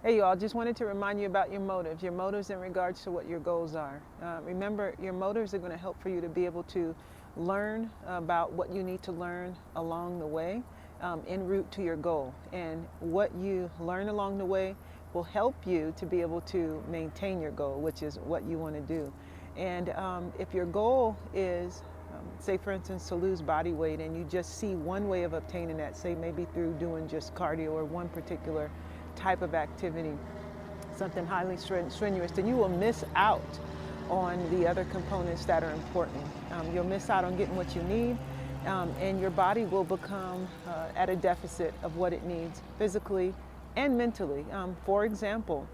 Hey, you all, just wanted to remind you about your motives in regards to what your goals are. Remember, your motives are going to help for you to be able to learn about what you need to learn along the way en route to your goal. And what you learn along the way will help you to be able to maintain your goal, which is what you want to do. And if your goal is, say for instance, to lose body weight, and you just see one way of obtaining that, say maybe through doing just cardio or one particular type of activity, something highly strenuous, then you will miss out on the other components that are important. You'll miss out on getting what you need, and your body will become at a deficit of what it needs physically and mentally. For example,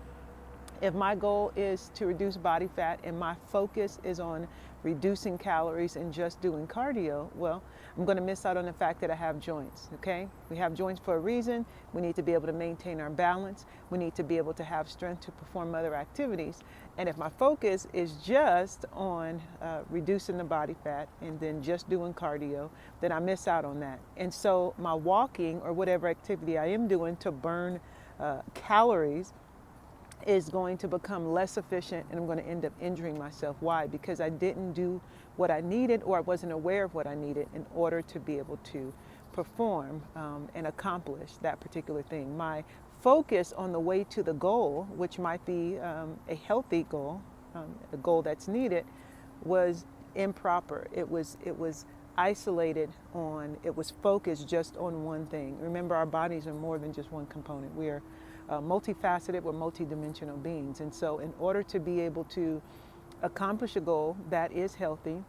if my goal is to reduce body fat and my focus is on reducing calories and just doing cardio, well, I'm going to miss out on the fact that I have joints, okay? We have joints for a reason. We need to be able to maintain our balance. We need to be able to have strength to perform other activities. And if my focus is just on reducing the body fat and then just doing cardio, then I miss out on that. And so my walking or whatever activity I am doing to burn calories is going to become less efficient, and I'm going to end up injuring myself. Why? Because I didn't do what I needed, or I wasn't aware of what I needed in order to be able to perform and accomplish that particular thing. My focus on the way to the goal, which might be a healthy goal, a goal that's needed, was improper. It was isolated on, it was focused just on one thing. Remember, our bodies are more than just one component. We are multifaceted, we're multidimensional beings. And so in order to be able to accomplish a goal that is healthy,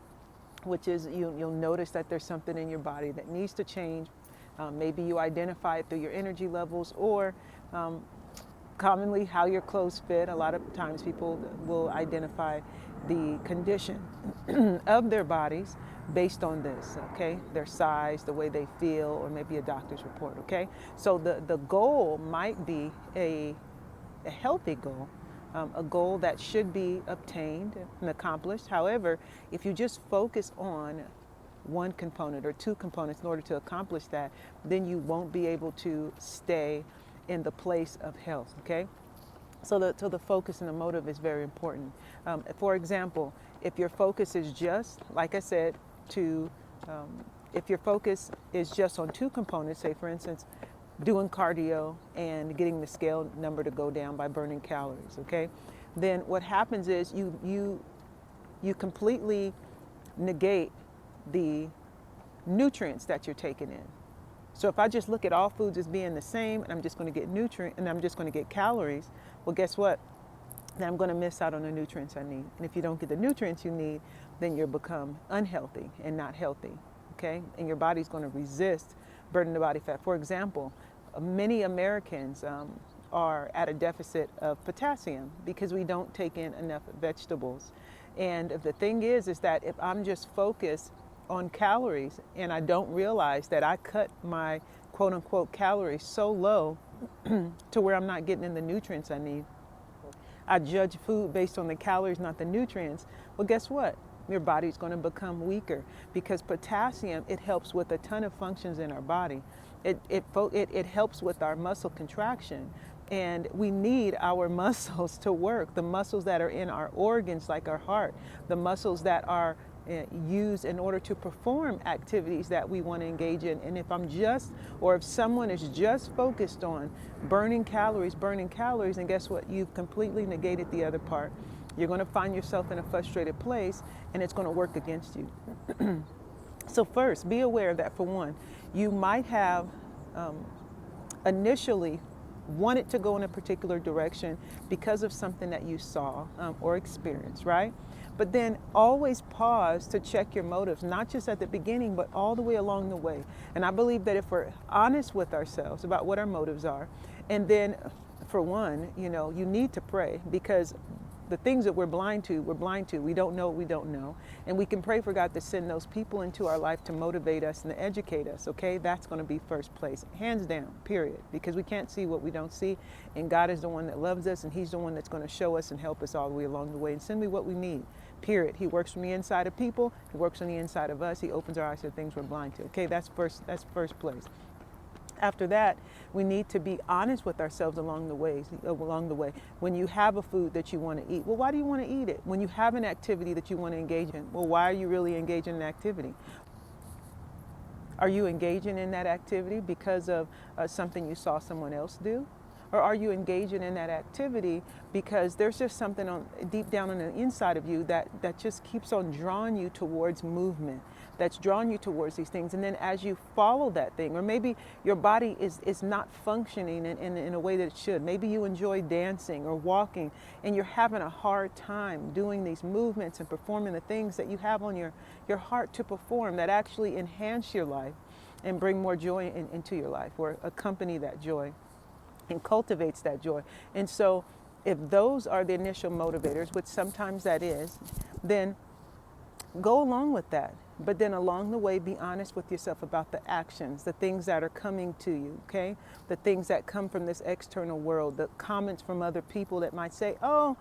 which is, you'll notice that there's something in your body that needs to change. Maybe you identify it through your energy levels, or commonly how your clothes fit. A lot of times people will identify the condition of their bodies based on this, okay? Their size, the way they feel, or maybe a doctor's report, okay? So the goal might be a healthy goal, a goal that should be obtained and accomplished. However, if you just focus on one component or two components in order to accomplish that, then you won't be able to stay in the place of health, okay? So the focus and the motive is very important. For example, if your focus is just, like I said, if your focus is just on two components, say for instance, doing cardio and getting the scale number to go down by burning calories, okay? Then what happens is you completely negate the nutrients that you're taking in. So if I just look at all foods as being the same, and I'm just going to get I'm just going to get calories, well, guess what? Then I'm going to miss out on the nutrients I need. And if you don't get the nutrients you need, then you'll become unhealthy and not healthy, okay? And your body's going to resist burning the body fat. For example, many Americans are at a deficit of potassium because we don't take in enough vegetables. And the thing is that if I'm just focused on calories and I don't realize that I cut my quote unquote calories so low to where I'm not getting in the nutrients I need, I judge food based on the calories, not the nutrients. Well, guess what? Your body's going to become weaker, because potassium, it helps with a ton of functions in our body. It helps with our muscle contraction, and we need our muscles to work. The muscles that are in our organs, like our heart, the muscles that are used in order to perform activities that we want to engage in. And if if someone is just focused on burning calories, and guess what? You've completely negated the other part. You're going to find yourself in a frustrated place, and it's going to work against you. So first, be aware that, for one, you might have initially wanted to go in a particular direction because of something that you saw or experienced, right? But then always pause to check your motives, not just at the beginning, but all the way along the way. And I believe that if we're honest with ourselves about what our motives are, and then, for one, you need to pray, because the things that we're blind to. We don't know what we don't know. And we can pray for God to send those people into our life to motivate us and to educate us, okay? That's going to be first place, hands down, period. Because we can't see what we don't see. And God is the one that loves us, and He's the one that's going to show us and help us all the way along the way and send me what we need, period. He works from the inside of people. He works on the inside of us. He opens our eyes to the things we're blind to, okay? That's first place. After that, we need to be honest with ourselves along the way. When you have a food that you want to eat, well, why do you want to eat it? When you have an activity that you want to engage in, well, why are you really engaging in an activity? Are you engaging in that activity because of something you saw someone else do? Or are you engaging in that activity because there's just something deep down on the inside of you that just keeps on drawing you towards movement, that's drawing you towards these things? And then as you follow that thing, or maybe your body is not functioning in a way that it should. Maybe you enjoy dancing or walking and you're having a hard time doing these movements and performing the things that you have on your heart to perform that actually enhance your life and bring more joy into your life, or accompany that joy and cultivates that joy. And so if those are the initial motivators, which sometimes that is, then go along with that. But then along the way, be honest with yourself about the actions, the things that are coming to you, okay? The things that come from this external world, the comments from other people that might say, oh,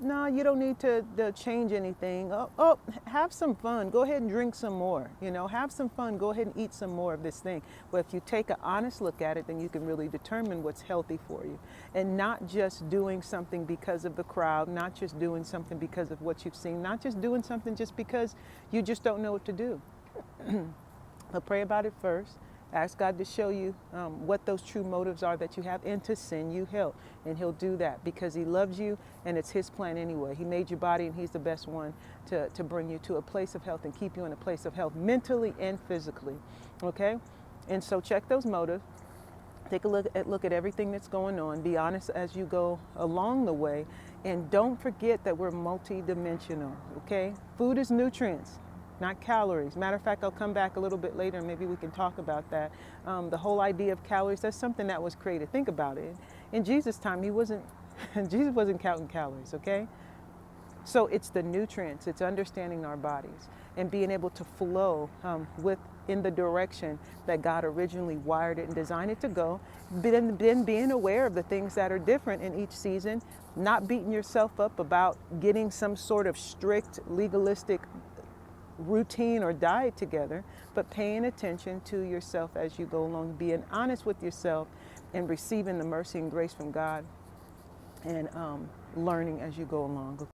no, you don't need to change anything. Oh, have some fun. Go ahead and drink some more. Have some fun. Go ahead and eat some more of this thing. But if you take an honest look at it, then you can really determine what's healthy for you. And not just doing something because of the crowd, not just doing something because of what you've seen, not just doing something just because you just don't know what to do. But pray about it first. Ask God to show you what those true motives are that you have, and to send you help. And He'll do that because He loves you, and it's His plan anyway. He made your body, and He's the best one to bring you to a place of health and keep you in a place of health mentally and physically. Okay? And so check those motives. Take a look at everything that's going on. Be honest as you go along the way. And don't forget that we're multidimensional. Okay? Food is nutrients, not calories. Matter of fact, I'll come back a little bit later and maybe we can talk about that. The whole idea of calories, that's something that was created. Think about it. In Jesus' time, Jesus wasn't counting calories, okay? So it's the nutrients, it's understanding our bodies and being able to flow in the direction that God originally wired it and designed it to go. Then being aware of the things that are different in each season, not beating yourself up about getting some sort of strict, legalistic routine or diet together, but paying attention to yourself as you go along, being honest with yourself and receiving the mercy and grace from God, and learning as you go along.